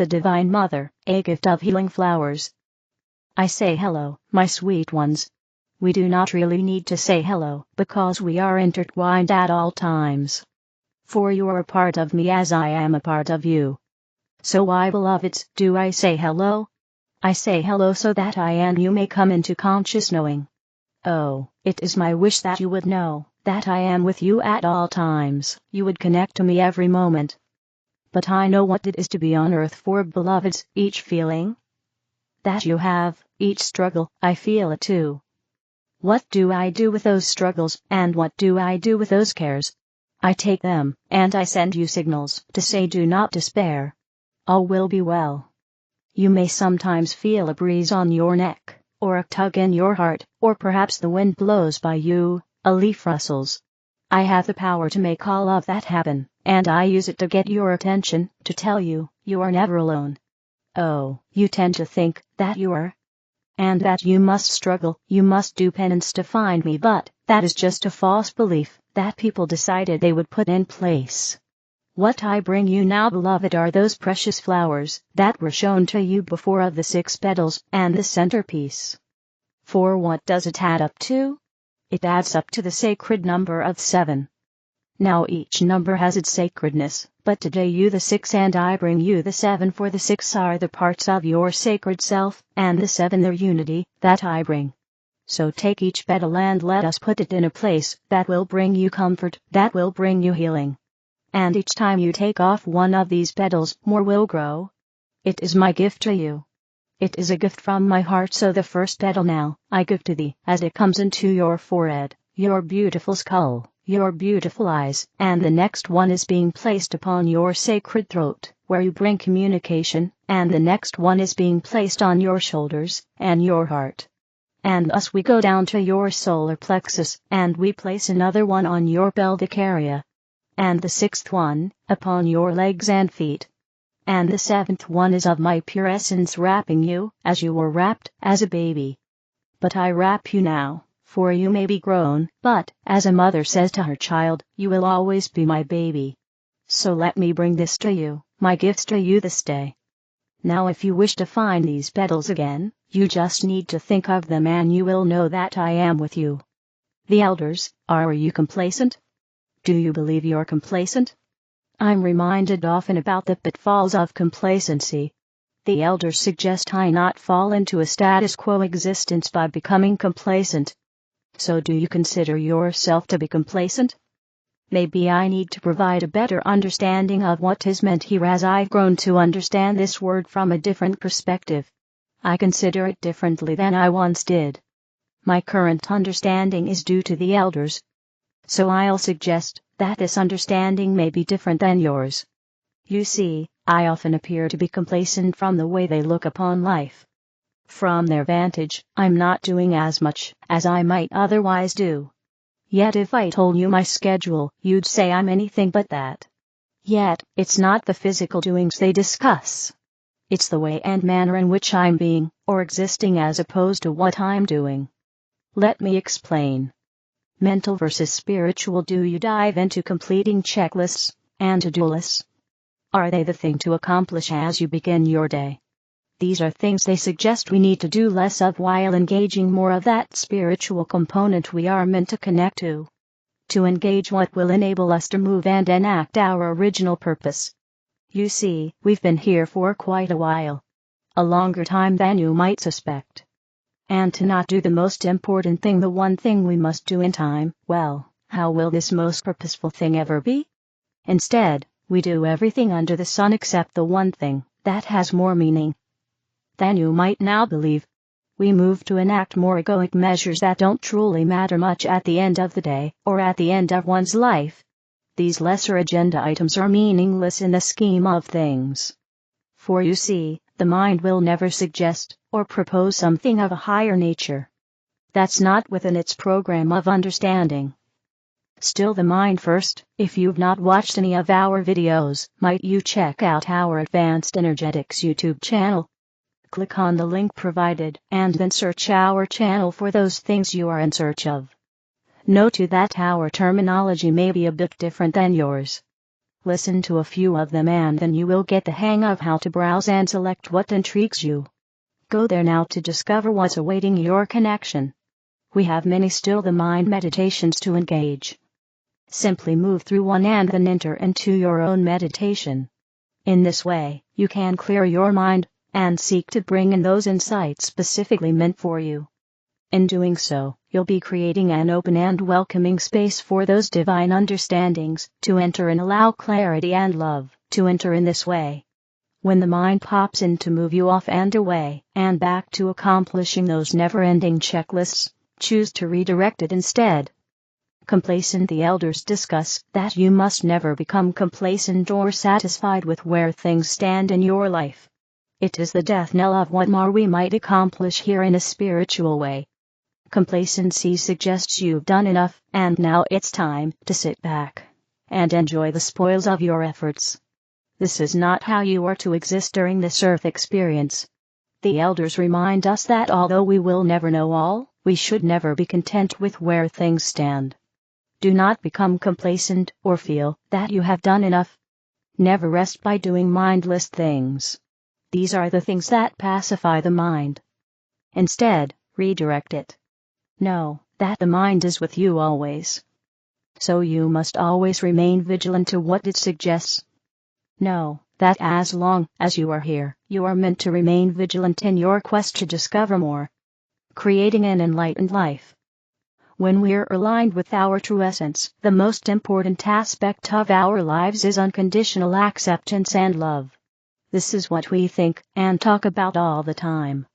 the Divine Mother, a gift of healing flowers. I say hello, my sweet ones. We do not really need to say hello, because we are intertwined at all times. For you are a part of me as I am a part of you. So why, beloveds, do I say hello? I say hello so that I and you may come into conscious knowing. Oh, it is my wish that you would know that I am with you at all times. You would connect to me every moment. But I know what it is to be on earth, for beloveds, each feeling that you have, each struggle, I feel it too. What do I do with those struggles, and what do I do with those cares? I take them, and I send you signals to say, do not despair. All will be well. You may sometimes feel a breeze on your neck, or a tug in your heart, or perhaps the wind blows by you, a leaf rustles. I have the power to make all of that happen, and I use it to get your attention, to tell you, you are never alone. Oh, you tend to think that you are, and that you must struggle, you must do penance to find me, but that is just a false belief that people decided they would put in place. What I bring you now, beloved, are those precious flowers that were shown to you before, of the 6 petals and the centerpiece. For what does it add up to? It adds up to the sacred number of 7. Now each number has its sacredness, but today you the 6 and I bring you the 7, for the 6 are the parts of your sacred self, and the 7 their unity, that I bring. So take each petal and let us put it in a place that will bring you comfort, that will bring you healing. And each time you take off one of these petals, more will grow. It is my gift to you. It is a gift from my heart. So the first petal now, I give to thee, as it comes into your forehead, your beautiful skull, your beautiful eyes, and the next one is being placed upon your sacred throat, where you bring communication, and the next one is being placed on your shoulders, and your heart. And thus we go down to your solar plexus, and we place another one on your pelvic area. And the 6th one, upon your legs and feet. And the 7th one is of my pure essence, wrapping you, as you were wrapped, as a baby. But I wrap you now, for you may be grown, but, as a mother says to her child, you will always be my baby. So let me bring this to you, my gifts to you this day. Now if you wish to find these petals again, you just need to think of them and you will know that I am with you. The elders, are you complacent? Do you believe you're complacent? I'm reminded often about the pitfalls of complacency. The elders suggest I not fall into a status quo existence by becoming complacent. So do you consider yourself to be complacent? Maybe I need to provide a better understanding of what is meant here, as I've grown to understand this word from a different perspective. I consider it differently than I once did. My current understanding is due to the elders. So I'll suggest that this understanding may be different than yours. You see, I often appear to be complacent from the way they look upon life. From their vantage, I'm not doing as much as I might otherwise do. Yet if I told you my schedule, you'd say I'm anything but that. Yet, it's not the physical doings they discuss. It's the way and manner in which I'm being, or existing, as opposed to what I'm doing. Let me explain. Mental versus spiritual. Do you dive into completing checklists and to-do lists? Are they the thing to accomplish as you begin your day? These are things they suggest we need to do less of, while engaging more of that spiritual component we are meant to connect to. To engage what will enable us to move and enact our original purpose. You see, we've been here for quite a while. A longer time than you might suspect. And to not do the most important thing, the one thing we must do in time, well, how will this most purposeful thing ever be? Instead, we do everything under the sun except the one thing that has more meaning than you might now believe. We move to enact more egoic measures that don't truly matter much at the end of the day, or at the end of one's life. These lesser agenda items are meaningless in the scheme of things. For you see, the mind will never suggest or propose something of a higher nature. That's not within its program of understanding. Still, the mind first. If you've not watched any of our videos, might you check out our Advanced Energetics YouTube channel? Click on the link provided, and then search our channel for those things you are in search of. Note too that our terminology may be a bit different than yours. Listen to a few of them and then you will get the hang of how to browse and select what intrigues you. Go there now to discover what's awaiting your connection. We have many still the mind meditations to engage. Simply move through one and then enter into your own meditation. In this way, you can clear your mind and seek to bring in those insights specifically meant for you. In doing so, you'll be creating an open and welcoming space for those divine understandings to enter and allow clarity and love to enter in this way. When the mind pops in to move you off and away and back to accomplishing those never-ending checklists, choose to redirect it instead. Complacent. The elders discuss that you must never become complacent or satisfied with where things stand in your life. It is the death knell of what more we might accomplish here in a spiritual way. Complacency suggests you've done enough, and now it's time to sit back and enjoy the spoils of your efforts. This is not how you are to exist during this earth experience. The elders remind us that although we will never know all, we should never be content with where things stand. Do not become complacent or feel that you have done enough. Never rest by doing mindless things. These are the things that pacify the mind. Instead, redirect it. Know that the mind is with you always. So you must always remain vigilant to what it suggests. Know that as long as you are here, you are meant to remain vigilant in your quest to discover more. Creating an enlightened life. When we're aligned with our true essence, the most important aspect of our lives is unconditional acceptance and love. This is what we think and talk about all the time.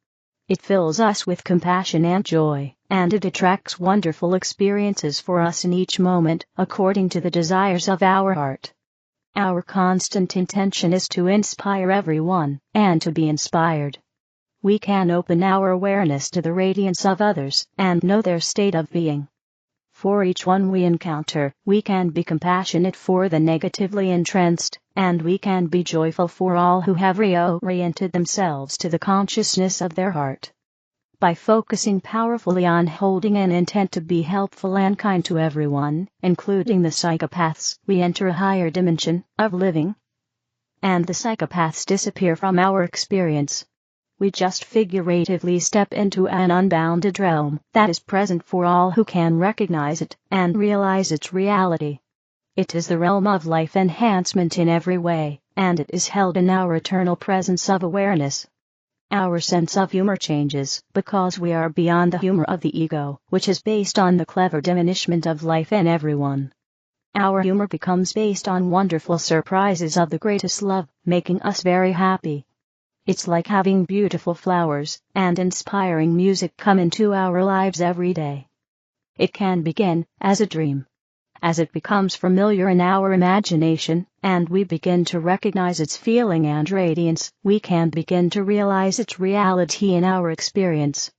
It fills us with compassion and joy, and it attracts wonderful experiences for us in each moment, according to the desires of our heart. Our constant intention is to inspire everyone, and to be inspired. We can open our awareness to the radiance of others, and know their state of being. For each one we encounter, we can be compassionate for the negatively entranced, and we can be joyful for all who have reoriented themselves to the consciousness of their heart. By focusing powerfully on holding an intent to be helpful and kind to everyone, including the psychopaths, we enter a higher dimension of living. And the psychopaths disappear from our experience. We just figuratively step into an unbounded realm that is present for all who can recognize it and realize its reality. It is the realm of life enhancement in every way, and it is held in our eternal presence of awareness. Our sense of humor changes because we are beyond the humor of the ego, which is based on the clever diminishment of life and everyone. Our humor becomes based on wonderful surprises of the greatest love, making us very happy. It's like having beautiful flowers and inspiring music come into our lives every day. It can begin as a dream. As it becomes familiar in our imagination, and we begin to recognize its feeling and radiance, we can begin to realize its reality in our experience.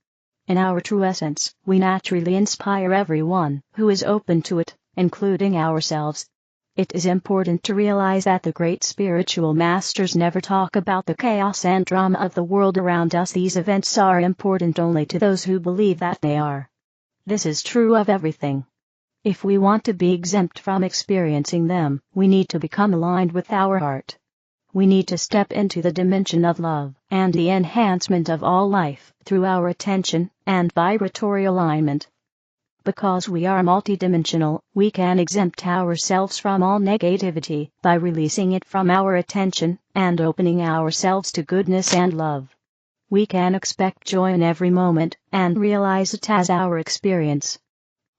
In our true essence, we naturally inspire everyone who is open to it, including ourselves. It is important to realize that the great spiritual masters never talk about the chaos and drama of the world around us. These events are important only to those who believe that they are. This is true of everything. If we want to be exempt from experiencing them, we need to become aligned with our heart. We need to step into the dimension of love and the enhancement of all life through our attention and vibratory alignment. Because we are multidimensional, we can exempt ourselves from all negativity by releasing it from our attention and opening ourselves to goodness and love. We can expect joy in every moment and realize it as our experience.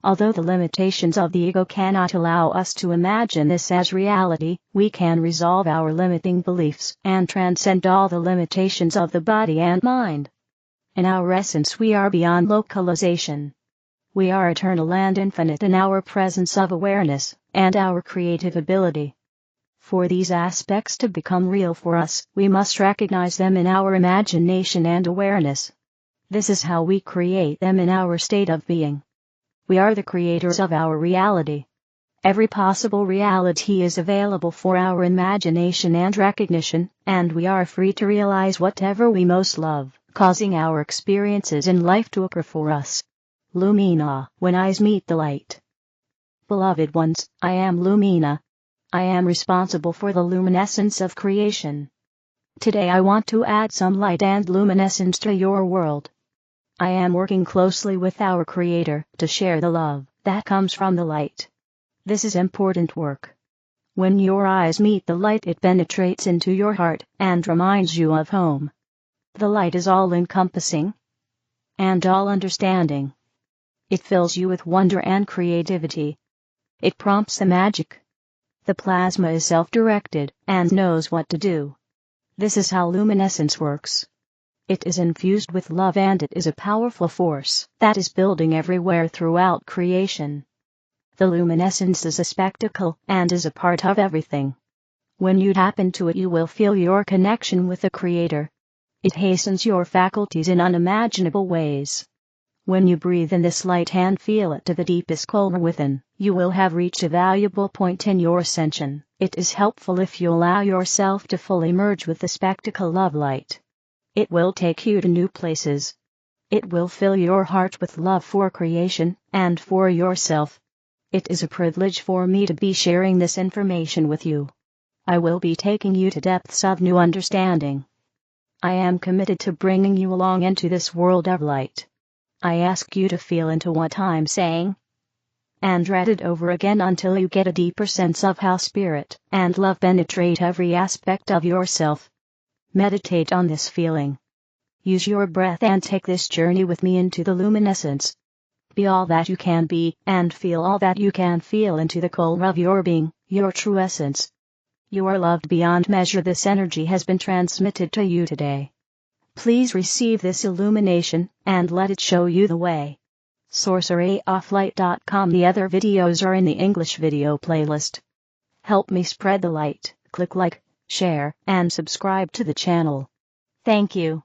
Although the limitations of the ego cannot allow us to imagine this as reality, we can resolve our limiting beliefs and transcend all the limitations of the body and mind. In our essence, we are beyond localization. We are eternal and infinite in our presence of awareness and our creative ability. For these aspects to become real for us, we must recognize them in our imagination and awareness. This is how we create them in our state of being. We are the creators of our reality. Every possible reality is available for our imagination and recognition, and we are free to realize whatever we most love, causing our experiences in life to occur for us. Lumina, when eyes meet the light. Beloved ones, I am Lumina. I am responsible for the luminescence of creation. Today I want to add some light and luminescence to your world. I am working closely with our Creator to share the love that comes from the light. This is important work. When your eyes meet the light, it penetrates into your heart and reminds you of home. The light is all-encompassing and all-understanding. It fills you with wonder and creativity. It prompts the magic. The plasma is self-directed and knows what to do. This is how luminescence works. It is infused with love, and it is a powerful force that is building everywhere throughout creation. The luminescence is a spectacle and is a part of everything. When you tap into it, you will feel your connection with the Creator. It hastens your faculties in unimaginable ways. When you breathe in this light and feel it to the deepest core within, you will have reached a valuable point in your ascension. It is helpful if you allow yourself to fully merge with the spectacle of light. It will take you to new places. It will fill your heart with love for creation and for yourself. It is a privilege for me to be sharing this information with you. I will be taking you to depths of new understanding. I am committed to bringing you along into this world of light. I ask you to feel into what I'm saying and read it over again until you get a deeper sense of how spirit and love penetrate every aspect of yourself. Meditate on this feeling. Use your breath and take this journey with me into the luminescence. Be all that you can be and feel all that you can feel into the core of your being, your true essence. You are loved beyond measure. This energy has been transmitted to you today. Please receive this illumination and let it show you the way. sorceryofflight.com. The other videos are in the English video playlist. Help me spread the light. Click like, share, and subscribe to the channel. Thank you.